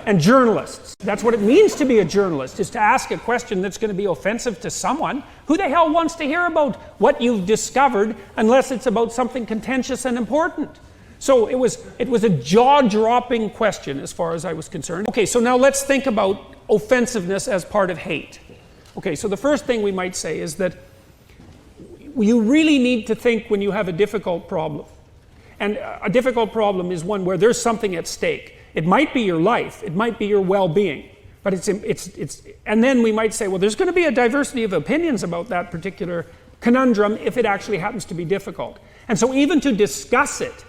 And journalists. That's what it means to be a journalist, is to ask a question that's going to be offensive to someone. Who the hell wants to hear about what you've discovered unless it's about something contentious and important? So it was a jaw-dropping question as far as I was concerned. Okay, so now let's think about offensiveness as part of hate. Okay, so the first thing we might say is that you really need to think when you have a difficult problem. And a difficult problem is one where there's something at stake. It might be your life, it might be your well-being, but and then we might say, well, there's going to be a diversity of opinions about that particular conundrum if it actually happens to be difficult. And so even to discuss it,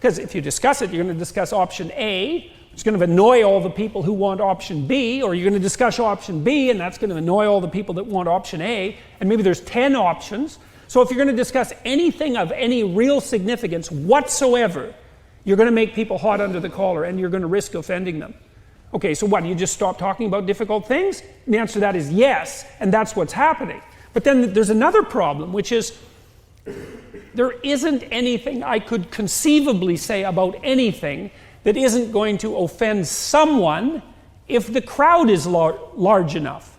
because if you discuss it, you're going to discuss option A, it's going to annoy all the people who want option B, or you're going to discuss option B, and that's going to annoy all the people that want option A, and maybe there's 10 options. So if you're going to discuss anything of any real significance whatsoever, you're going to make people hot under the collar, and you're going to risk offending them. Okay, so what, you just stop talking about difficult things? And the answer to that is yes, and that's what's happening. But then there's another problem, which is there isn't anything I could conceivably say about anything that isn't going to offend someone if the crowd is large enough.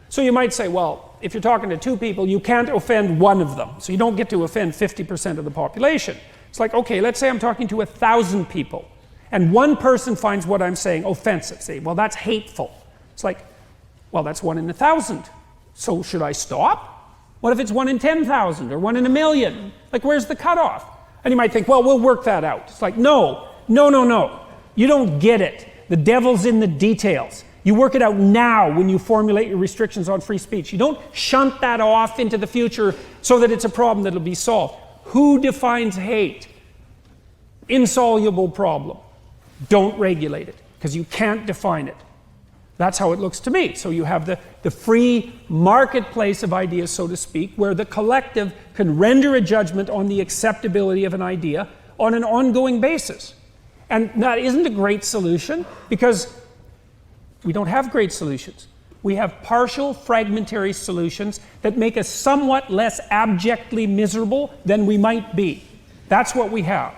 So you might say, well, if you're talking to two people, you can't offend one of them. So you don't get to offend 50% of the population. It's like, okay, let's say I'm talking to 1,000 people, and one person finds what I'm saying offensive. Say, well, that's hateful. It's like, well, that's 1 in 1,000. So should I stop? What if it's 1 in 10,000 or 1 in 1,000,000? Like, where's the cutoff? And you might think, well, we'll work that out. It's like, no. You don't get it. The devil's in the details. You work it out now when you formulate your restrictions on free speech. You don't shunt that off into the future so that it's a problem that'll be solved. Who defines hate? Insoluble problem. Don't regulate it, because you can't define it. That's how it looks to me. So you have the free marketplace of ideas, so to speak, where the collective can render a judgment on the acceptability of an idea on an ongoing basis. And that isn't a great solution, because we don't have great solutions. We have partial, fragmentary solutions that make us somewhat less abjectly miserable than we might be. That's what we have.